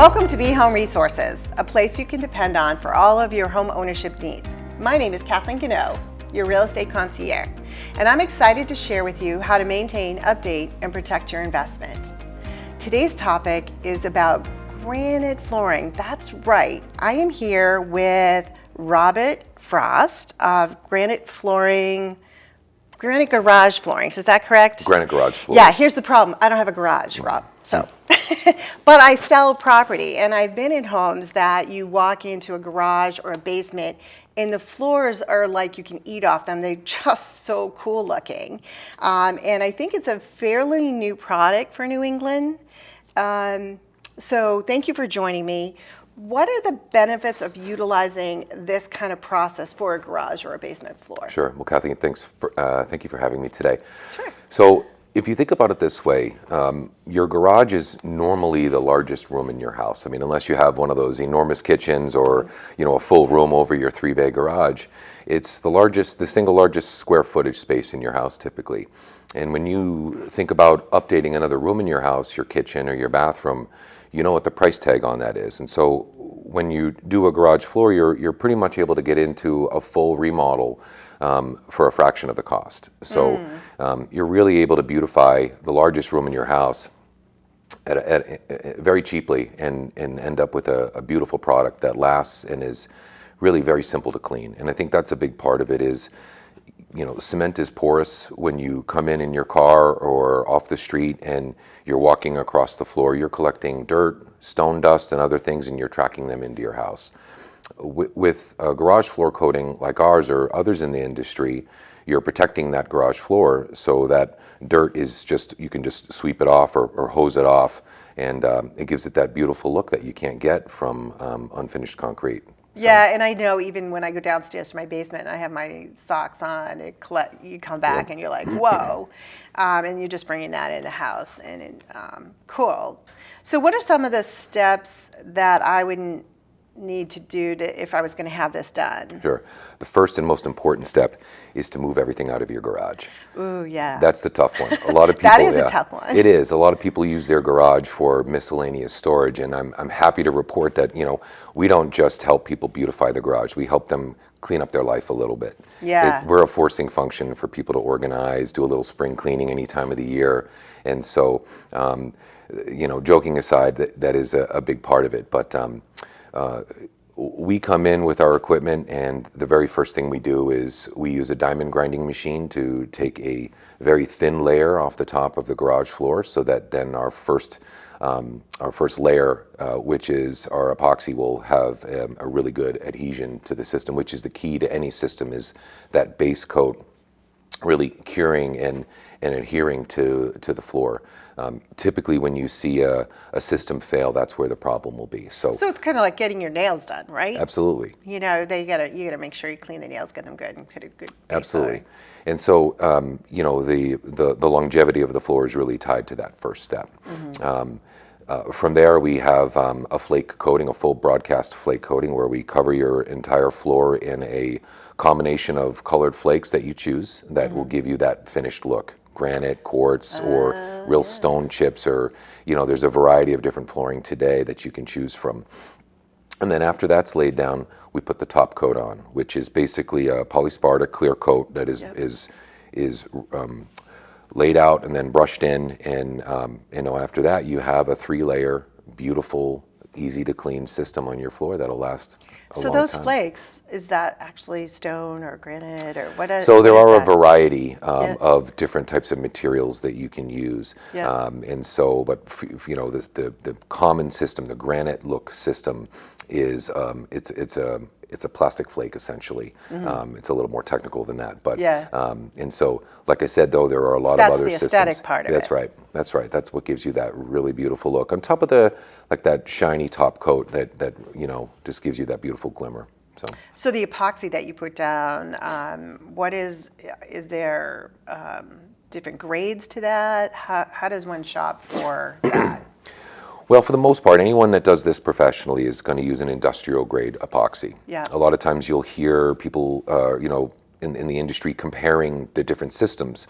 Welcome to Be Home Resources, a place you can depend on for all of your home ownership needs. My name is Kathleen, your real estate concierge, and I'm excited to share with you how to maintain, update, and protect your investment. Today's topic is about granite flooring. That's right. I am here with Robert Frost of Granite Garage Floors. Is that correct? Granite Garage Floors. Yeah, here's the problem. I don't have a garage, Rob, so. But I sell property, and I've been in homes that you walk into a garage or a basement and the floors are like you can eat off them. They're just so cool looking. And I think it's a fairly new product for New England. So thank you for joining me. What are the benefits of utilizing this kind of process for a garage or a basement floor? Sure. Well, Kathleen, thank you for having me today. Sure. So if you think about it this way, your garage is normally the largest room in your house. I mean, unless you have one of those enormous kitchens or, a full room over your 3-bay garage, it's the single largest square footage space in your house typically. And when you think about updating another room in your house, your kitchen or your bathroom, you know what the price tag on that is. And so when you do a garage floor, you're pretty much able to get into a full remodel for a fraction of the cost. So you're really able to beautify the largest room in your house very cheaply and end up with a beautiful product that lasts and is really very simple to clean. And I think that's a big part of it is, cement is porous. When you come in your car or off the street and you're walking across the floor, you're collecting dirt, stone dust, and other things, and you're tracking them into your house. With a garage floor coating like ours or others in the industry, you're protecting that garage floor so that dirt is you can just sweep it off or hose it off, and it gives it that beautiful look that you can't get from unfinished concrete. So. Yeah, and I know even when I go downstairs to my basement and I have my socks on, you come back and you're like, whoa, and you're just bringing that in the house, and cool. So what are some of the steps that I would need to do if I was going to have this done? Sure. The first and most important step is to move everything out of your garage. Ooh, yeah. That's the tough one. A lot of people. That is a tough one. It is. A lot of people use their garage for miscellaneous storage, and I'm happy to report that we don't just help people beautify the garage. We help them clean up their life a little bit. Yeah. We're a forcing function for people to organize, do a little spring cleaning any time of the year, and so joking aside, that is a big part of it, but. We come in with our equipment, and the very first thing we do is we use a diamond grinding machine to take a very thin layer off the top of the garage floor, so that then our first layer, which is our epoxy, will have a really good adhesion to the system, which is the key to any system, is that base coat really curing and adhering to the floor. Typically, when you see a system fail, that's where the problem will be. So it's kind of like getting your nails done, right? Absolutely. You gotta make sure you clean the nails, get them good, and put a good. Absolutely. And so the longevity of the floor is really tied to that first step. Mm-hmm. From there, we have a flake coating, a full broadcast flake coating, where we cover your entire floor in a combination of colored flakes that you choose that will give you that finished look. Granite, quartz, or real stone chips, or there's a variety of different flooring today that you can choose from. And then after that's laid down, we put the top coat on, which is basically a polysparta clear coat that is laid out and then brushed in, and after that you have a 3-layer beautiful, easy to clean system on your floor that'll last a long time. So those flakes, is that actually stone or granite or what? So there are a variety of different types of materials that you can use. Yeah. And so, but the common system, the granite look system, is it's a plastic flake essentially. Mm-hmm. It's a little more technical than that, but and so, like I said, though, there are a lot of other systems. That's the aesthetic part of it. That's right. That's right. That's what gives you that really beautiful look on top of that shiny top coat that just gives you that beautiful glimmer. So the epoxy that you put down, what is there different grades to that? How does one shop for that? Well, for the most part, anyone that does this professionally is going to use an industrial grade epoxy. Yeah. A lot of times you'll hear people, in the industry comparing the different systems.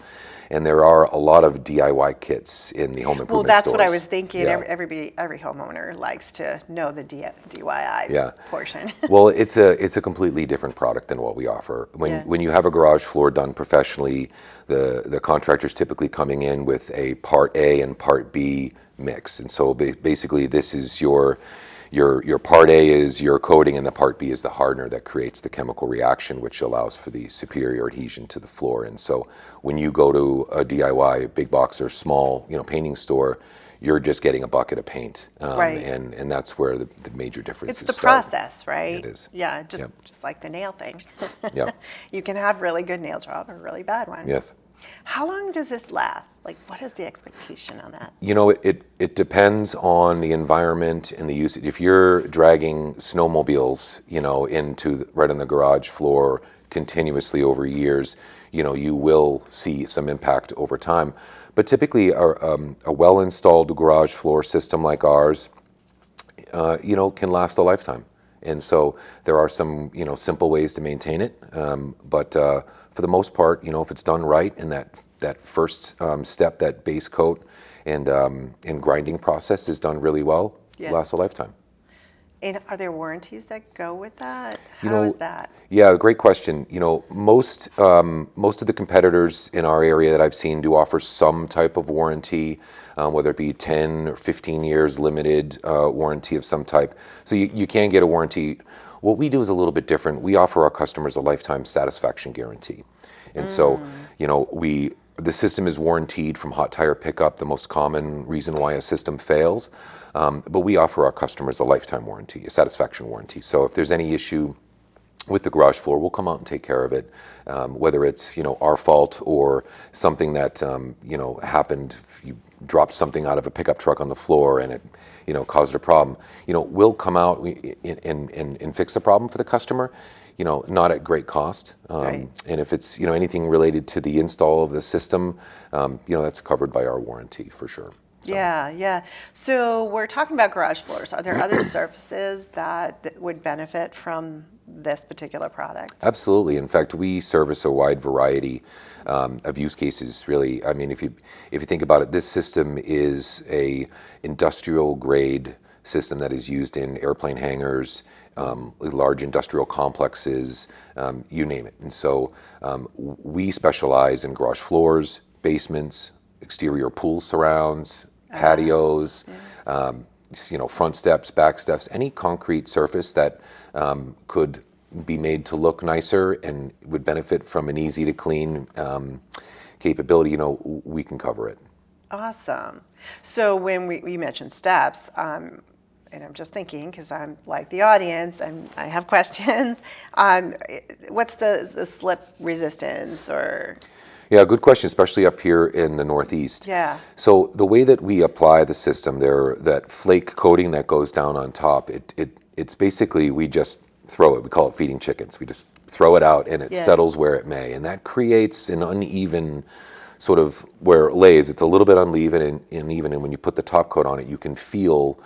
And there are a lot of DIY kits in the home improvement Well, that's stores. what I was thinking. Yeah. Every homeowner likes to know the DIY Yeah. portion. Well, it's a completely different product than what we offer. When you have a garage floor done professionally, the contractor's typically coming in with a Part A and Part B mix. And so basically this is your Part A is your coating, and the Part B is the hardener that creates the chemical reaction, which allows for the superior adhesion to the floor. And so when you go to a DIY, big box or small, painting store, you're just getting a bucket of paint. Right. And that's where the major difference It's is. the process, right? It is. Yeah, just Yep. just like the nail thing. Yep. You can have really good nail job or really bad one. Yes. How long does this last? Like, what is the expectation on that? It depends on the environment and the usage. If you're dragging snowmobiles, right on the garage floor continuously over years, you will see some impact over time. But typically, a well-installed garage floor system like ours, can last a lifetime. And so there are some, simple ways to maintain it. But for the most part, if it's done right in that first step, that base coat and grinding process is done really well, it lasts a lifetime. And are there warranties that go with that? How is that? Yeah, great question. Most of the competitors in our area that I've seen do offer some type of warranty, whether it be 10 or 15 years limited warranty of some type. So you can get a warranty. What we do is a little bit different. We offer our customers a lifetime satisfaction guarantee. And so, the system is warranted from hot tire pickup, the most common reason why a system fails. But we offer our customers a lifetime warranty, a satisfaction warranty. So if there's any issue with the garage floor, we'll come out and take care of it, whether it's our fault or something that happened. You dropped something out of a pickup truck on the floor and it caused a problem. We'll come out and fix the problem for the customer. Not at great cost. Right. And if it's anything related to the install of the system, that's covered by our warranty for sure. So. Yeah. So we're talking about garage floors. Are there other surfaces that would benefit from this particular product? Absolutely. In fact, we service a wide variety of use cases. Really, I mean, if you think about it, this system is a industrial grade system that is used in airplane hangars, large industrial complexes, you name it. And so we specialize in garage floors, basements, exterior pool surrounds, patios, front steps, back steps, any concrete surface that could be made to look nicer and would benefit from an easy to clean capability, we can cover it. Awesome. So when we mentioned steps, and I'm just thinking because I'm like the audience and I have questions. What's the slip resistance or? Yeah, good question, especially up here in the Northeast. Yeah. So the way that we apply the system, that flake coating that goes down on top, it's basically we just throw it. We call it feeding chickens. We just throw it out and it settles where it may, and that creates an uneven sort of where it lays. It's a little bit uneven and uneven, and when you put the top coat on it, you can feel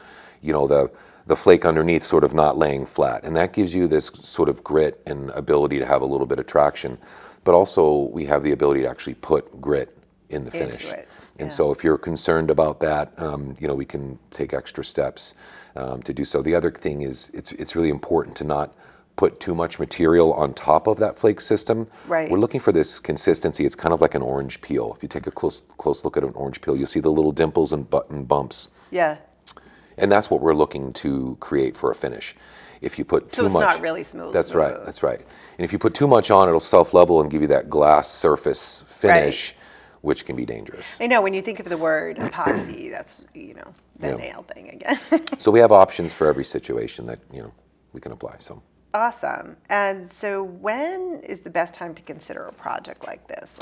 the flake underneath sort of not laying flat. And that gives you this sort of grit and ability to have a little bit of traction. But also we have the ability to actually put grit in the finish. And so if you're concerned about that, we can take extra steps to do so. The other thing is it's really important to not put too much material on top of that flake system. Right. We're looking for this consistency. It's kind of like an orange peel. If you take a close look at an orange peel, you'll see the little dimples and bumps. Yeah. And that's what we're looking to create for a finish. If you put too much, so it's not really smooth. That's right. And if you put too much on, it'll self-level and give you that glass surface finish, which can be dangerous. I know when you think of the word epoxy, that's the nail thing again. So we have options for every situation that we can apply. So awesome. And so when is the best time to consider a project like this?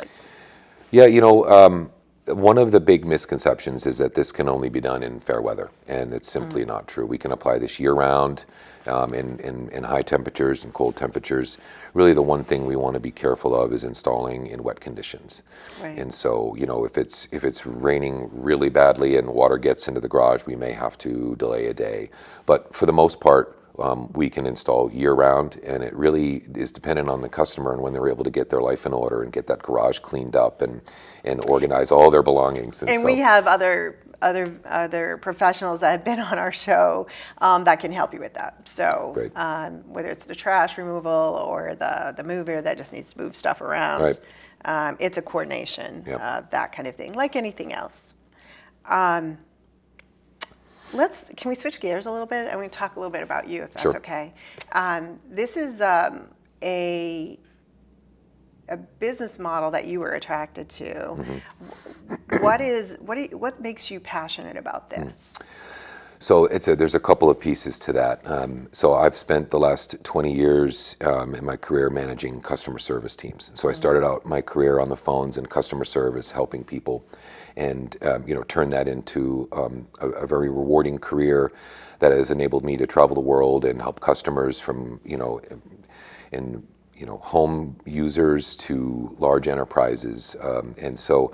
One of the big misconceptions is that this can only be done in fair weather, and it's simply not true. We can apply this year-round in high temperatures and cold temperatures. Really, the one thing we want to be careful of is installing in wet conditions. Right. And so, if it's raining really badly and water gets into the garage, we may have to delay a day. But for the most part, we can install year-round, and it really is dependent on the customer and when they're able to get their life in order and get that garage cleaned up and organize all their belongings. And so we have other professionals that have been on our show that can help you with that. So Great. Whether it's the trash removal or the mover that just needs to move stuff around, Right. it's a coordination Yep. of that kind of thing, like anything else. Can we switch gears a little bit? I want to talk a little bit about you, if that's Sure. okay. This is a business model that you were attracted to. Mm-hmm. What makes you passionate about this? So there's a couple of pieces to that. So I've spent the last 20 years in my career managing customer service teams. So I started out my career on the phones in customer service, helping people, and turned that into a very rewarding career that has enabled me to travel the world and help customers from home users to large enterprises, and so.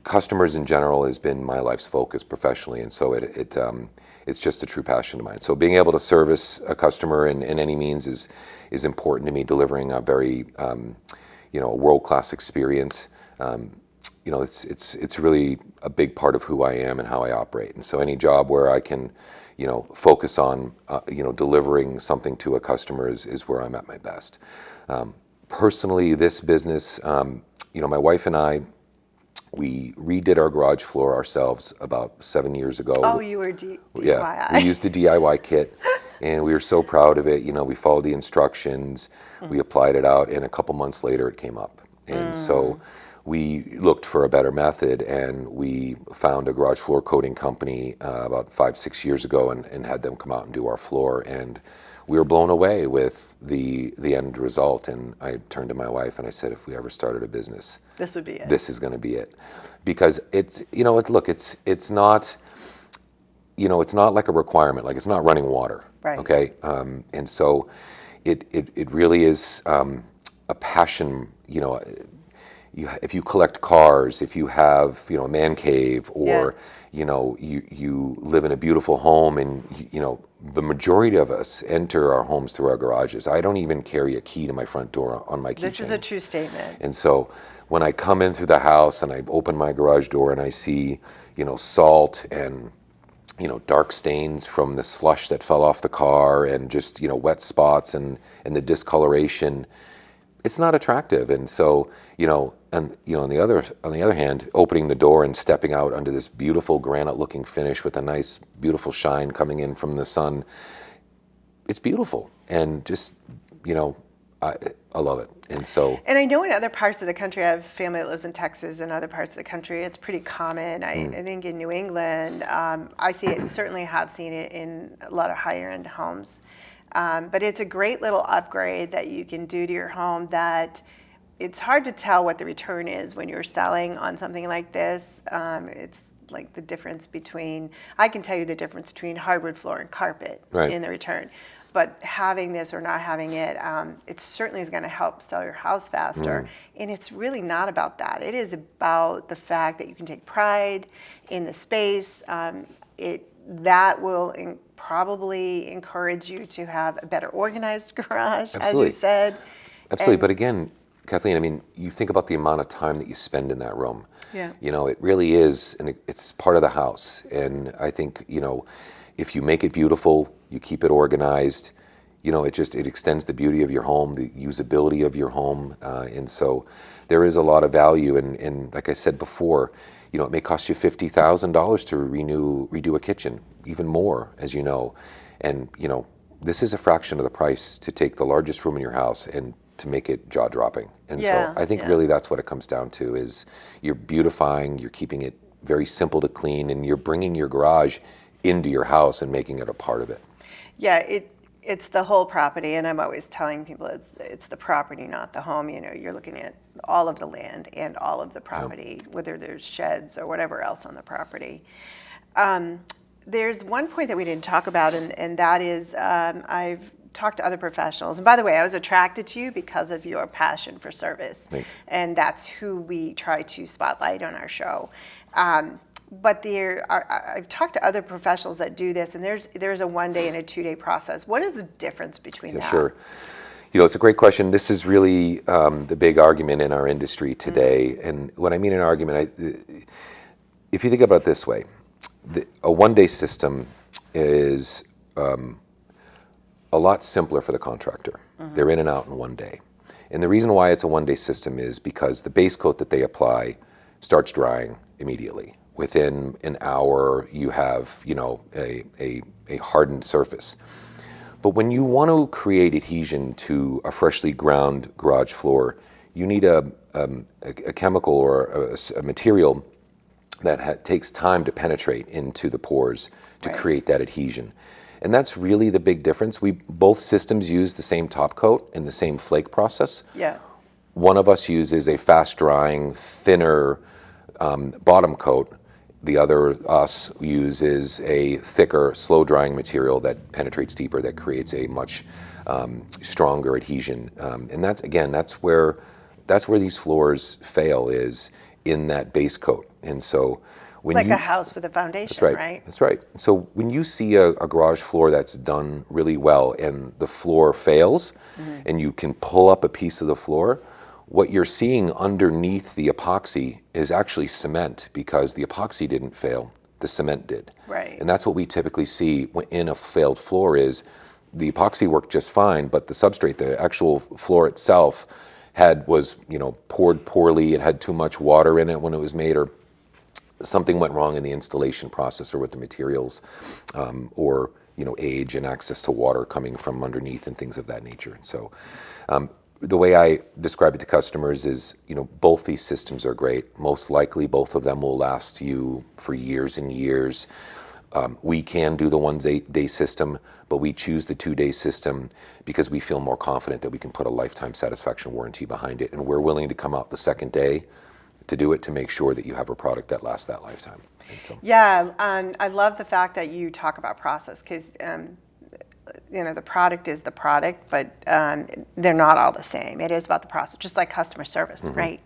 Customers in general has been my life's focus professionally, and so it's just a true passion of mine. So being able to service a customer in any means is important to me. Delivering a very world-class experience, it's really a big part of who I am and how I operate. And so any job where I can focus on delivering something to a customer is where I'm at my best. Personally, this business, my wife and I. We redid our garage floor ourselves about 7 years ago. Oh, you were DIY. Yeah, we used a DIY kit, and we were so proud of it. We followed the instructions, we applied it out, and a couple months later it came up. And so we looked for a better method, and we found a garage floor coating company about 5-6 years ago and had them come out and do our floor. And we were blown away with the end result. And I turned to my wife and I said, if we ever started a business, this would be it. This is going to be it, because it's not like a requirement. Like, it's not running water. Right. Okay. And so it really is a passion. If you collect cars, if you have a man cave, or you live in a beautiful home, and the majority of us enter our homes through our garages. I don't even carry a key to my front door on my keychain. This is a true statement. And so when I come in through the house and I open my garage door and I see salt and dark stains from the slush that fell off the car, and just wet spots and the discoloration, it's not attractive. And so on the other hand, opening the door and stepping out under this beautiful granite looking finish with a nice beautiful shine coming in from the sun, it's beautiful. And just I love it. And I know in other parts of the country, I have family that lives in Texas, and other parts of the country, it's pretty common. I think in New England, I see it, certainly have seen it in a lot of higher end homes. But it's a great little upgrade that you can do to your home that it's hard to tell what the return is when you're selling on something like this. It's like the difference between, I can tell you the difference between hardwood floor and carpet in the return. But having this or not having it, it certainly is going to help sell your house faster. And it's really not about that. It is about the fact that you can take pride in the space. That will probably encourage you to have a better organized garage, as you said. Absolutely. But again, Kathleen, I mean, you think about the amount of time that you spend in that room. Yeah. It really is, and it's part of the house. And I think, if you make it beautiful, you keep it organized, it extends the beauty of your home, the usability of your home. And so there is a lot of value. And like I said before, it may cost you $50,000 to redo a kitchen, even more, as you know. And, this is a fraction of the price to take the largest room in your house and to make it jaw-dropping. And so I think really that's what it comes down to, is you're beautifying, you're keeping it very simple to clean, and you're bringing your garage into your house and making it a part of it. Yeah, it's the whole property, and I'm always telling people it's the property, not the home. You're looking at all of the land and all of the property, whether there's sheds or whatever else on the property. There's one point that we didn't talk about, and that is I've talked to other professionals. And by the way, I was attracted to you because of your passion for service. Thanks. And that's who we try to spotlight on our show. But I've talked to other professionals that do this, and there's a 1 day and a 2 day process. What is the difference between that? Sure. It's a great question. This is really the big argument in our industry today. And when I mean an argument, if you think about it this way, a 1 day system is a lot simpler for the contractor. They're in and out in 1 day. And the reason why it's a 1 day system is because the base coat that they apply starts drying immediately. Within an hour, you have, a hardened surface. But when you want to create adhesion to a freshly ground garage floor, you need a chemical or a material that takes time to penetrate into the pores to create that adhesion. And that's really the big difference. Both systems use the same top coat and the same flake process. Yeah. One of us uses a fast drying, thinner bottom coat. The other, us, uses a thicker, slow drying material that penetrates deeper, that creates a much stronger adhesion. And that's where these floors fail, is in that base coat. And so when a house with a foundation, right? That's right. So when you see a garage floor that's done really well and the floor fails, and you can pull up a piece of the floor, what you're seeing underneath the epoxy is actually cement, because the epoxy didn't fail, the cement did. Right. And that's what we typically see in a failed floor, is the epoxy worked just fine, but the substrate, the actual floor itself, was poured poorly. It had too much water in it when it was made, or something went wrong in the installation process, or with the materials, or age and access to water coming from underneath and things of that nature. So the way I describe it to customers is, both these systems are great. Most likely both of them will last you for years and years. We can do the 1 day system, but we choose the 2 day system because we feel more confident that we can put a lifetime satisfaction warranty behind it. And we're willing to come out the 2nd day to do it, to make sure that you have a product that lasts that lifetime. So. Yeah, I love the fact that you talk about process, because the product is the product, but they're not all the same. It is about the process, just like customer service, right?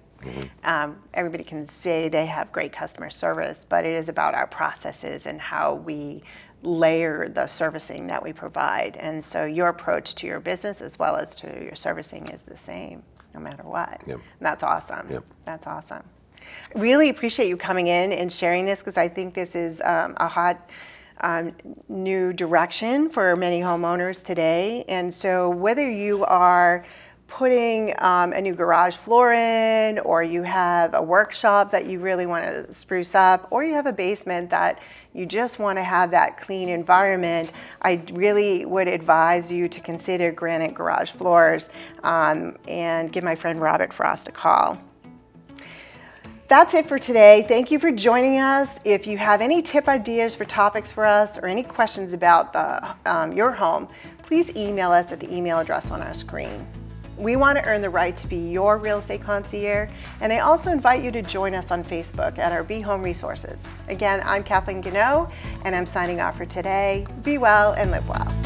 Everybody can say they have great customer service, but it is about our processes and how we layer the servicing that we provide. And so your approach to your business as well as to your servicing is the same, no matter what. Yep. And that's awesome. Yep. That's awesome. Really appreciate you coming in and sharing this, because I think this is a hot new direction for many homeowners today. And so whether you are putting a new garage floor in, or you have a workshop that you really want to spruce up, or you have a basement that you just want to have that clean environment, I really would advise you to consider Granite Garage Floors, and give my friend Robert Frost a call. That's it for today. Thank you for joining us. If you have any tip ideas for topics for us, or any questions about your home, please email us at the email address on our screen. We want to earn the right to be your real estate concierge, and I also invite you to join us on Facebook at our Be Home Resources. Again, I'm Kathleen Gano, and I'm signing off for today. Be well and live well.